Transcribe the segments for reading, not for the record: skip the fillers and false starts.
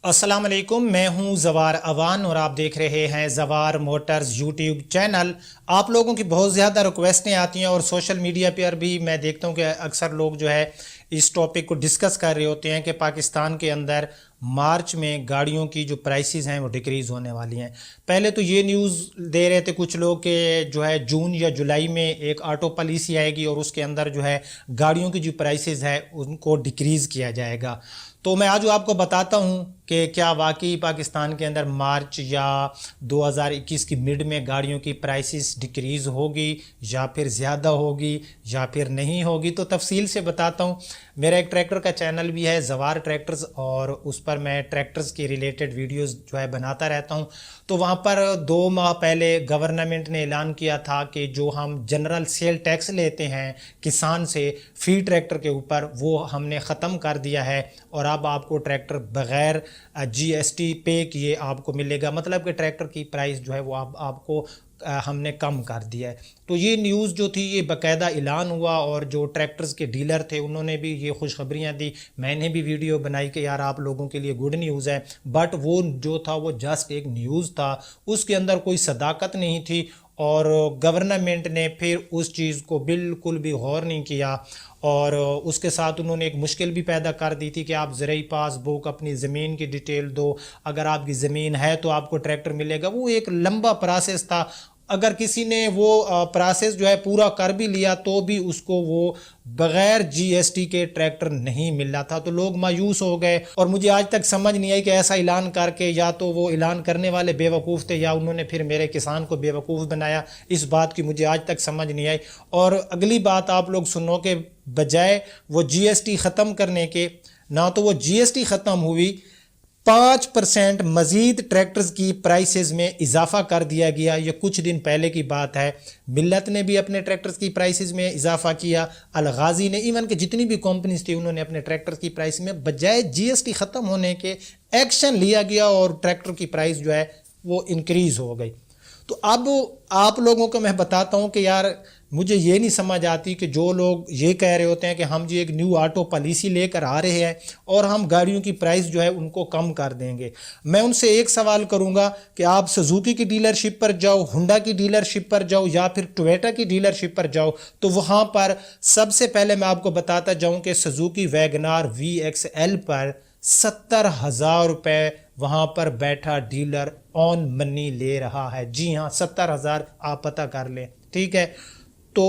अस्सलाम वालेकुम, मैं हूं जवार अवान और आप देख रहे हैं जवार मोटर्स यूट्यूब चैनल। आप लोगों की बहुत ज़्यादा रिक्वेस्टें आती हैं और सोशल मीडिया पर भी मैं देखता हूं कि अक्सर लोग जो है इस टॉपिक को डिस्कस कर रहे होते हैं कि पाकिस्तान के अंदर मार्च में गाड़ियों की जो प्राइसेस हैं वो डिक्रीज़ होने वाली हैं। पहले तो ये न्यूज़ दे रहे थे कुछ लोग कि जो है जून या जुलाई में एक ऑटो पॉलिसी आएगी और उसके अंदर जो है गाड़ियों की जो प्राइसेस है उनको डिक्रीज़ किया जाएगा। तो मैं आज आपको बताता हूं कि क्या वाकई पाकिस्तान के अंदर मार्च या 2021 की मिड में गाड़ियों की प्राइसेस डिक्रीज़ होगी या फिर ज़्यादा होगी या फिर नहीं होगी। तो तफसील से बताता हूं। मेरा एक ट्रैक्टर का चैनल भी है जवार ट्रैक्टर्स और उस पर मैं ट्रैक्टर्स के रिलेटेड वीडियोस जो है बनाता रहता हूं। तो वहां पर 2 माह पहले गवर्नमेंट ने ऐलान किया था कि जो हम जनरल सेल टैक्स लेते हैं किसान से फी ट्रैक्टर के ऊपर, वो हमने ख़त्म कर दिया है और अब आपको ट्रैक्टर बग़ैर जीएसटी पे किए आपको मिलेगा। मतलब कि ट्रैक्टर की प्राइस जो है वो आपको हमने कम कर दिया है। तो ये न्यूज़ जो थी ये बाकायदा ऐलान हुआ और जो ट्रैक्टर्स के डीलर थे उन्होंने भी ये खुशखबरियाँ दी। मैंने भी वीडियो बनाई कि यार आप लोगों के लिए गुड न्यूज़ है, बट वो जो था वो जस्ट एक न्यूज़ था, उसके अंदर कोई सदाकत नहीं थी और गवर्नमेंट ने फिर उस चीज़ को बिल्कुल भी गौर नहीं किया और उसके साथ उन्होंने एक मुश्किल भी पैदा कर दी थी कि आप ज़रूरी पासबुक, अपनी ज़मीन की डिटेल दो, अगर आपकी ज़मीन है तो आपको ट्रैक्टर मिलेगा। वो एक लंबा प्रोसेस था। अगर किसी ने वो प्रोसेस जो है पूरा कर भी लिया तो भी उसको वो बग़ैर जीएसटी के ट्रैक्टर नहीं मिल रहा था। तो लोग मायूस हो गए और मुझे आज तक समझ नहीं आई कि ऐसा ऐलान करके या तो वो ऐलान करने वाले बेवकूफ़ थे या उन्होंने फिर मेरे किसान को बेवकूफ़ बनाया। इस बात की मुझे आज तक समझ नहीं आई। और अगली बात आप लोग सुनो कि बजाय वो जीएसटी ख़त्म करने के, ना तो वो जीएसटी ख़त्म हुई, 5% मज़ीद ट्रैक्टर्स की प्राइसेस में इजाफा कर दिया गया। ये कुछ दिन पहले की बात है। मिल्लत ने भी अपने ट्रैक्टर्स की प्राइसेस में इजाफा किया, अलगाजी ने, इवन के जितनी भी कंपनीज थी उन्होंने अपने ट्रैक्टर्स की प्राइस में बजाय जीएसटी ख़त्म होने के एक्शन लिया गया और ट्रैक्टर की प्राइस जो है वो इंक्रीज़ हो गई। तो अब आप लोगों को मैं बताता हूं कि यार मुझे ये नहीं समझ आती कि जो लोग ये कह रहे होते हैं कि हम जी एक न्यू ऑटो पॉलिसी लेकर आ रहे हैं और हम गाड़ियों की प्राइस जो है उनको कम कर देंगे। मैं उनसे एक सवाल करूंगा कि आप सुजुकी की डीलरशिप पर जाओ, होंडा की डीलरशिप पर जाओ या फिर टोयोटा की डीलरशिप पर जाओ, तो वहाँ पर सबसे पहले मैं आपको बताता जाऊँ कि सुजुकी वैगनार VXL पर 70,000 रुपये वहाँ पर बैठा डीलर ऑन मनी ले रहा है। जी हाँ, 70,000 आप पता कर लें, ठीक है। तो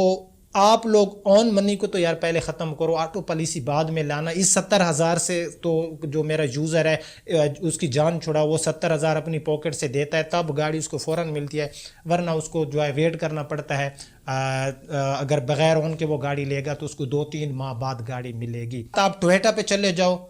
आप लोग ऑन मनी को तो यार पहले ख़त्म करो, ऑटो पॉलिसी बाद में लाना। इस 70,000 से तो जो मेरा यूज़र है उसकी जान छुड़ा, वो 70,000 अपनी पॉकेट से देता है तब गाड़ी उसको फ़ौरन मिलती है, वरना उसको जो है वेट करना पड़ता है। अगर बग़ैर ऑन के वो गाड़ी लेगा तो उसको 2-3 माह बाद गाड़ी मिलेगी। तो आप टोयोटा पे चले जाओ।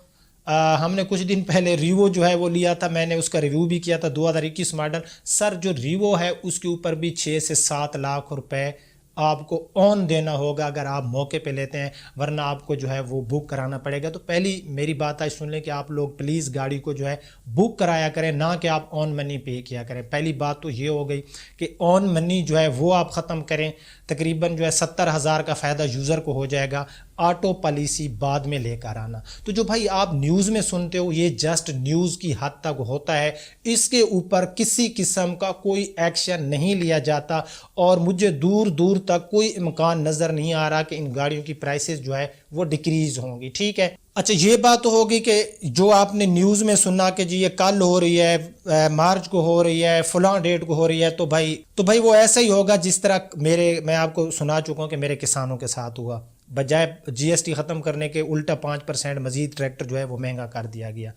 हमने कुछ दिन पहले रीवो जो है वो लिया था, मैंने उसका रिव्यू भी किया था, 2021 मॉडल। सर जो रीवो है उसके ऊपर भी 6 से 7 लाख रुपए आपको ऑन देना होगा अगर आप मौके पे लेते हैं, वरना आपको जो है वो बुक कराना पड़ेगा। तो पहली मेरी बात आज सुन लें कि आप लोग प्लीज़ गाड़ी को जो है बुक कराया करें, ना कि आप ऑन मनी पे किया करें। पहली बात तो ये हो गई कि ऑन मनी जो है वो आप ख़त्म करें। तकरीबन जो है 70,000 का फ़ायदा यूज़र को हो जाएगा। ऑटो पॉलिसी बाद में लेकर आना। तो जो भाई आप न्यूज़ में सुनते हो ये जस्ट न्यूज़ की हद तक होता है, इसके ऊपर किसी किस्म का कोई एक्शन नहीं लिया जाता और मुझे दूर दूर तक कोई इम्कान नज़र नहीं आ रहा कि इन गाड़ियों की प्राइसेस जो है वो डिक्रीज़ होंगी, ठीक है। अच्छा, ये बात तो होगी कि जो आपने न्यूज़ में सुना कि जी ये कल हो रही है, मार्च को हो रही है, फलां डेट को हो रही है, तो भाई वो ऐसा ही होगा जिस तरह मैं आपको सुना चुका हूँ कि मेरे किसानों के साथ हुआ। बजाय जीएसटी ख़त्म करने के उल्टा 5% मज़ीद ट्रैक्टर जो है वो महंगा कर दिया गया।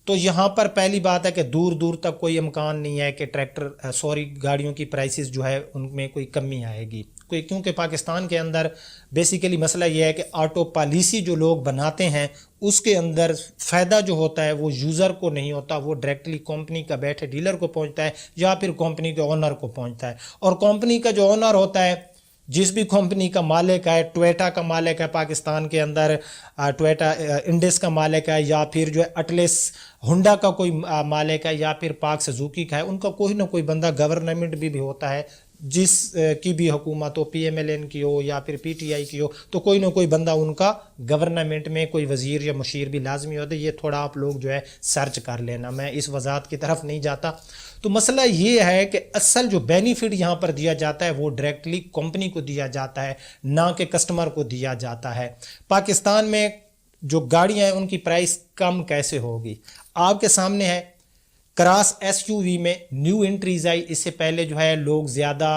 तो यहाँ पर पहली बात है कि दूर दूर तक कोई इम्कान नहीं है कि गाड़ियों की प्राइसेस जो है उनमें कोई कमी आएगी, क्योंकि पाकिस्तान के अंदर बेसिकली मसला यह है कि ऑटो पॉलिसी जो लोग बनाते हैं उसके अंदर फ़ायदा जो होता है वो यूज़र को नहीं होता, वो डायरेक्टली कंपनी का बैठे डीलर को पहुंचता है या फिर कंपनी के ओनर को पहुंचता है। और कंपनी का जो ओनर होता है, जिस भी कंपनी का मालिक है, टोयोटा का मालिक है पाकिस्तान के अंदर, टोयोटा इंडस का मालिक है, या फिर जो है अटलेस होंडा का कोई मालिक है, या फिर पाक सुजुकी का है, उनका कोई ना कोई बंदा गवर्नमेंट भी होता है جس کی بھی حکومت ہو، پی ایم ایل این کی ہو یا پھر پی ٹی آئی کی ہو، تو کوئی نہ کوئی بندہ ان کا گورنمنٹ میں کوئی وزیر یا مشیر بھی لازمی ہوتا ہے. یہ تھوڑا آپ لوگ جو ہے سرچ کر لینا، میں اس وضاحت کی طرف نہیں جاتا. تو مسئلہ یہ ہے کہ اصل جو بینیفٹ یہاں پر دیا جاتا ہے وہ ڈائریکٹلی کمپنی کو دیا جاتا ہے، نہ کہ کسٹمر کو دیا جاتا ہے. پاکستان میں جو گاڑیاں ہیں ان کی پرائس کم کیسے ہوگی؟ آپ کے سامنے ہے کراس ایس یو وی میں نیو انٹریز آئی. اس سے پہلے جو ہے لوگ زیادہ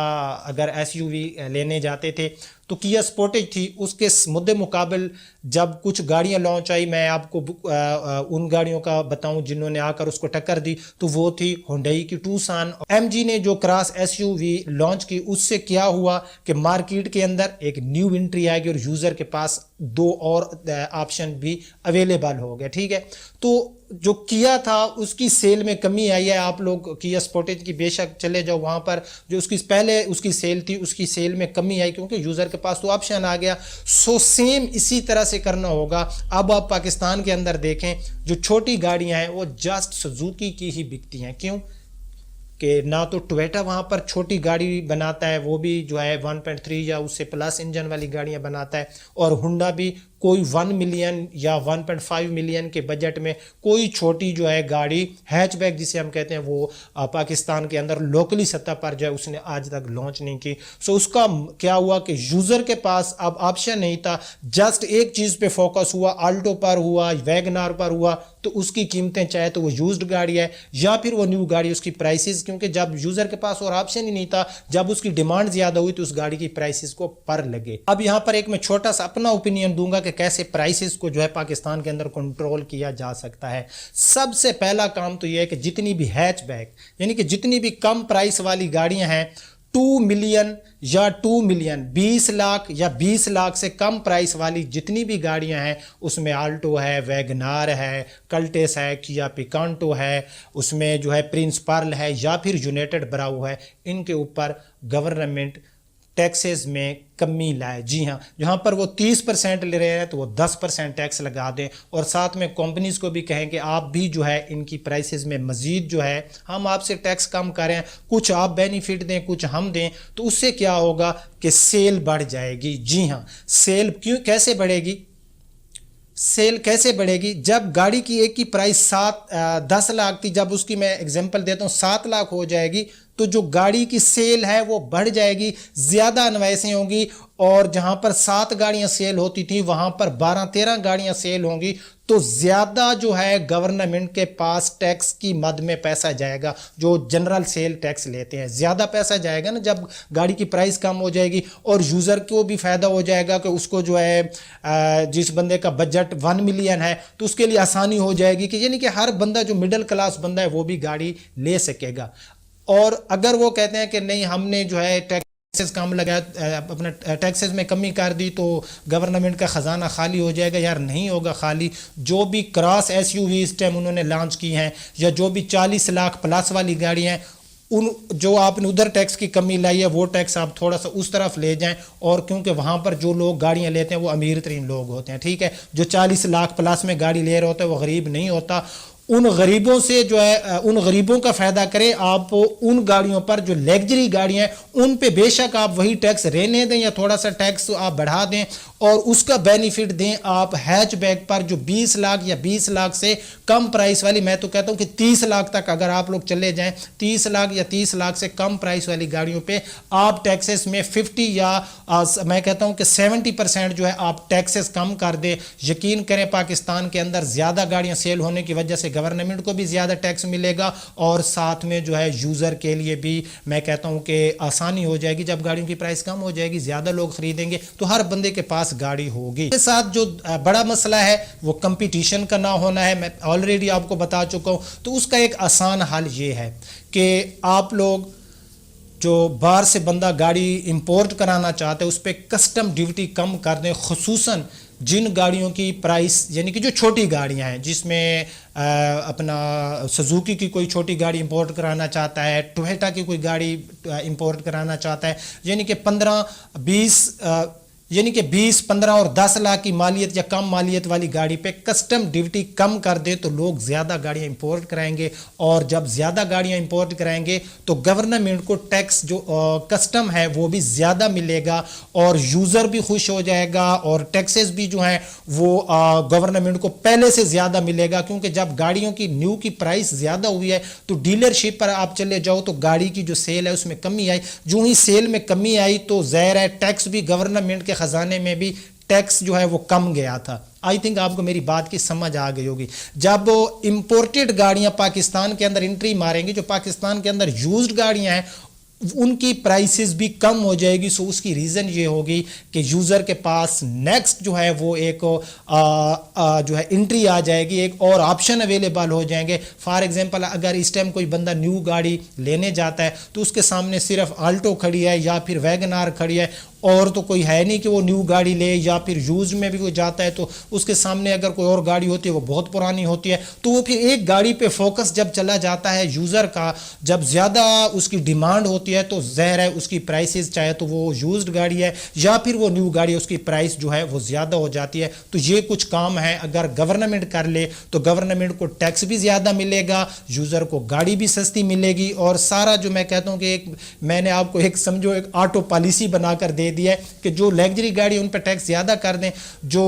اگر ایس یو وی لینے جاتے تھے تو کیا سپورٹیج تھی، اس کے مدِ مقابل جب کچھ گاڑیاں لانچ آئی، میں آپ کو ان گاڑیوں کا بتاؤں جنہوں نے آ کر اس کو ٹکر دی، تو وہ تھی ہنڈئی کی ٹوسان. ایم جی نے جو cross S U V launch کی، اس سے کیا ہوا کہ مارکیٹ کے اندر ایک نیو انٹری آئے گی اور یوزر کے پاس دو اور آپشن بھی اویلیبل ہو گئے. ٹھیک ہے، تو جو کیا تھا اس کی سیل میں کمی آئی ہے. آپ لوگ کیا سپورٹیج کی بے شک چلے جاؤ، وہاں پر جو اس کی پہلے اس کی سیل تھی اس کی سیل میں کمی آئی کیونکہ یوزر کے پاس تو آپشن آ گیا. سو سیم اسی طرح سے کرنا ہوگا. اب آپ پاکستان کے اندر دیکھیں جو چھوٹی گاڑیاں ہیں وہ جسٹ سوزوکی کی ہی بکتی ہیں. کیوں کہ نہ تو ٹویٹا وہاں پر چھوٹی گاڑی بناتا ہے، وہ بھی جو ہے 1.3 یا اس سے پلس انجن والی گاڑیاں بناتا ہے، اور ہنڈا بھی کوئی 1 ملین یا 1.5 ملین کے بجٹ میں کوئی چھوٹی جو ہے گاڑی ہیچ بیک جسے ہم کہتے ہیں وہ پاکستان کے اندر لوکلی سطح پر جو ہے اس نے آج تک لانچ نہیں کی. سو اس کا کیا ہوا کہ یوزر کے پاس اب آپشن نہیں تھا، جسٹ ایک چیز پہ فوکس ہوا، آلٹو پر ہوا، ویگنار پر ہوا، تو اس کی قیمتیں چاہے تو وہ یوزڈ گاڑی ہے یا پھر وہ نیو گاڑی، اس کی پرائسز کیونکہ جب یوزر کے پاس اور آپشن ہی نہیں تھا، جب اس کی ڈیمانڈ زیادہ ہوئی تو اس گاڑی کی پرائسز کو پر لگے. اب یہاں پر ایک میں چھوٹا سا اپنا اوپینین دوں گا کہ کیسے پرائسز کو جو ہے پاکستان کے اندر کنٹرول کیا جا سکتا ہے. سب سے پہلا کام تو یہ ہے کہ جتنی بھی ہیچ بیک یعنی کہ جتنی بھی کم پرائس والی گاڑیاں ہیں 2 ملین یا 2 ملین 20 لاکھ یا 20 لاکھ سے کم پرائس والی جتنی بھی گاڑیاں ہیں، اس میں آلٹو ہے، ویگنار ہے، کلٹس ہے، کیا پیکانٹو ہے، اس میں جو ہے پرنس پرل ہے یا پھر یونائٹڈ براؤ ہے، ان کے اوپر گورنمنٹ ٹیکسز میں کمی لائے. جی ہاں، جہاں پر وہ 30% لے رہے ہیں تو وہ 10% ٹیکس لگا دیں، اور ساتھ میں کمپنیز کو بھی کہیں کہ آپ بھی جو ہے ان کی پرائسز میں مزید جو ہے ہم آپ سے ٹیکس کم کریں، کچھ آپ بینیفٹ دیں کچھ ہم دیں. تو اس سے کیا ہوگا کہ سیل بڑھ جائے گی. جی ہاں، سیل کیسے بڑھے گی؟ سیل کیسے بڑھے گی؟ جب گاڑی کی ایک کی پرائس 10 لاکھ تھی، جب اس کی میں اگزامپل دیتا ہوں 7 لاکھ ہو جائے گی تو جو گاڑی کی سیل ہے وہ بڑھ جائے گی، زیادہ انوائسیں ہوں گی، اور جہاں پر 7 گاڑیاں سیل ہوتی تھیں وہاں پر 12-13 گاڑیاں سیل ہوں گی، تو زیادہ جو ہے گورنمنٹ کے پاس ٹیکس کی مد میں پیسہ جائے گا. جو جنرل سیل ٹیکس لیتے ہیں زیادہ پیسہ جائے گا نا جب گاڑی کی پرائس کم ہو جائے گی، اور یوزر کو بھی فائدہ ہو جائے گا کہ اس کو جو ہے جس بندے کا بجٹ 1 ملین ہے تو اس کے لیے آسانی ہو جائے گی کہ یعنی کہ ہر بندہ جو مڈل کلاس بندہ ہے وہ بھی گاڑی لے سکے گا. اور اگر وہ کہتے ہیں کہ نہیں ہم نے جو ہے ٹیکسز کم لگایا، اپنا ٹیکسز میں کمی کر دی تو گورنمنٹ کا خزانہ خالی ہو جائے گا، یار نہیں ہوگا خالی. جو بھی کراس ایس یو وی اس ٹائم انہوں نے لانچ کی ہیں یا جو بھی 40 لاکھ پلس والی گاڑی ہیں، ان جو آپ نے ادھر ٹیکس کی کمی لائی ہے وہ ٹیکس آپ تھوڑا سا اس طرف لے جائیں. اور کیونکہ وہاں پر جو لوگ گاڑیاں لیتے ہیں وہ امیر ترین لوگ ہوتے ہیں. ٹھیک ہے، جو 40 لاکھ پلس میں گاڑی لے رہے ہوتے ہیں وہ غریب نہیں ہوتا. ان غریبوں سے جو ہے ان غریبوں کا فائدہ کریں آپ. ان گاڑیوں پر جو لیگجری گاڑیاں ہیں ان پہ بے شک آپ وہی ٹیکس رہنے دیں یا تھوڑا سا ٹیکس آپ بڑھا دیں، اور اس کا بینیفٹ دیں آپ ہیچ بیک پر جو 20 لاکھ یا 20 لاکھ سے کم پرائس والی. میں تو کہتا ہوں کہ 30 لاکھ تک اگر آپ لوگ چلے جائیں، 30 لاکھ یا 30 لاکھ سے کم پرائس والی گاڑیوں پہ آپ ٹیکسز میں 50 یا میں کہتا ہوں کہ 70% جو ہے آپ ٹیکسز کم کر دیں. یقین کریں پاکستان کے اندر زیادہ گاڑیاں سیل ہونے کی وجہ سے گورنمنٹ کو بھی زیادہ ٹیکس ملے گا، اور ساتھ میں جو ہے یوزر کے لیے بھی میں کہتا ہوں کہ آسانی ہو جائے گی. جب گاڑیوں کی پرائس کم ہو جائے گی، زیادہ لوگ خریدیں گے تو ہر بندے کے پاس گاڑی ہوگی. اس کے ساتھ جو بڑا مسئلہ ہے وہ کمپٹیشن کا نہ ہونا ہے، میں آلریڈی آپ کو بتا چکا ہوں. تو اس کا ایک آسان حل یہ ہے کہ آپ لوگ جو باہر سے بندہ گاڑی امپورٹ کرانا چاہتے ہیں اس پہ کسٹم ڈیوٹی کم کر دیں، خصوصاً جن گاڑیوں کی پرائس یعنی کہ جو چھوٹی گاڑیاں ہیں، جس میں اپنا سزوکی کی کوئی چھوٹی گاڑی امپورٹ کرانا چاہتا ہے، ٹویٹا کی کوئی گاڑی امپورٹ کرانا چاہتا ہے، یعنی کہ 15-20 यानी कि 20, 15 और 10 लाख की मालियत या कम मालियत वाली गाड़ी पे कस्टम ड्यूटी कम कर दे तो लोग ज़्यादा गाड़ियाँ इंपोर्ट कराएंगे, और जब ज़्यादा गाड़ियाँ इंपोर्ट कराएंगे तो गवर्नमेंट को टैक्स जो कस्टम है वो भी ज़्यादा मिलेगा, और यूज़र भी खुश हो जाएगा, और टैक्सेस भी जो हैं वो गवर्नमेंट को पहले से ज़्यादा मिलेगा। क्योंकि जब गाड़ियों की न्यू की प्राइस ज़्यादा हुई है तो डीलरशिप पर आप चले जाओ तो गाड़ी की जो सेल है उसमें कमी आई, जो ही सेल में कमी आई तो ज़ाहिर है टैक्स भी गवर्नमेंट के खजाने में भी टैक्स जो है वो कम गया था। आई थिंक आपको मेरी बात की समझ आ गई होगी। जब इंपोर्टेड गाड़ियां पाकिस्तान के अंदर एंट्री मारेंगी, जो पाकिस्तान के अंदर यूज्ड गाड़ियां हैं उनकी प्राइसेस भी कम हो जाएगी। सो उसकी रीज़न ये होगी कि यूज़र के पास नेक्स्ट जो है वो एक जो है एंट्री आ जाएगी, एक और ऑप्शन अवेलेबल हो जाएंगे। फॉर एग्जांपल अगर इस टाइम कोई बंदा न्यू गाड़ी लेने जाता है तो उसके सामने सिर्फ आल्टो खड़ी है या फिर वैगन आर खड़ी है, और तो कोई है नहीं कि वो न्यू गाड़ी ले, या फिर यूज में भी वो जाता है तो उसके सामने अगर कोई और गाड़ी होती है वो बहुत पुरानी होती है, तो वो फिर एक गाड़ी पे फोकस जब चला जाता है यूज़र का, जब ज़्यादा उसकी डिमांड होती है तो ज़ाहिर है उसकी प्राइसेस, चाहे तो वो यूज्ड गाड़ी है या फिर वो न्यू गाड़ी है, उसकी प्राइस जो है वो ज़्यादा हो जाती है। तो ये कुछ काम है अगर गवर्नमेंट कर ले तो गवर्नमेंट को टैक्स भी ज़्यादा मिलेगा, यूज़र को गाड़ी भी सस्ती मिलेगी, और सारा जो मैं कहता हूँ कि एक मैंने आपको एक समझो एक ऑटो पॉलिसी बनाकर दे दिया है कि जो लग्जरी गाड़ी उन पर टैक्स ज़्यादा कर दें, जो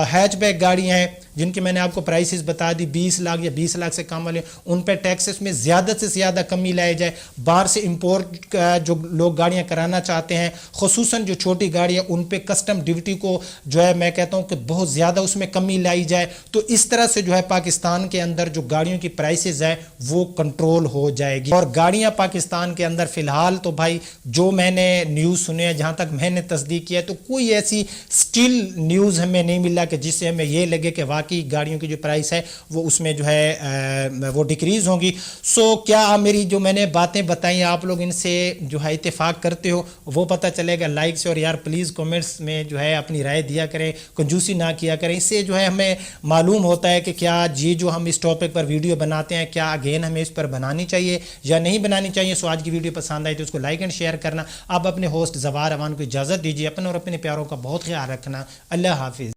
हैचबैक गाड़ियाँ हैं जिनकी मैंने आपको प्राइसेस बता दी 20 लाख या 20 लाख से कम वाले, उन पर टैक्सेस में ज़्यादा से ज़्यादा कमी लाई जाए। बाहर से इंपोर्ट जो लोग गाड़ियाँ कराना चाहते हैं, खुसूसन जो छोटी गाड़ियाँ, उन पे कस्टम ड्यूटी को जो है मैं कहता हूँ कि बहुत ज़्यादा उसमें कमी लाई जाए। तो इस तरह से जो है पाकिस्तान के अंदर जो गाड़ियों की प्राइसेस है वो कंट्रोल हो जाएगी। और गाड़ियाँ पाकिस्तान के अंदर फ़िलहाल तो भाई जो मैंने न्यूज़ सुने हैं, जहाँ तक मैंने तस्दीक किया, तो कोई ऐसी स्टिल न्यूज़ हमें नहीं मिला कि जिससे हमें ये लगे कि की गाड़ियों की जो प्राइस है वो उसमें जो है वो डिक्रीज होंगी। सो क्या मेरी जो मैंने बातें बताई आप लोग इनसे जो है इत्तेफाक करते हो वो पता चलेगा लाइक से, और यार प्लीज़ कमेंट्स में जो है अपनी राय दिया करें, कंजूसी ना किया करें। इससे जो है हमें मालूम होता है कि क्या ये जो हम इस टॉपिक पर वीडियो बनाते हैं क्या अगेन हमें इस पर बनानी चाहिए या नहीं बनानी चाहिए। सो आज की वीडियो पसंद आई तो उसको लाइक एंड शेयर करना। आप अपने होस्ट ज़वार अवान को इजाज़त दीजिए। अपने और अपने प्यारों का बहुत ख्याल रखना। अल्लाह हाफिज़।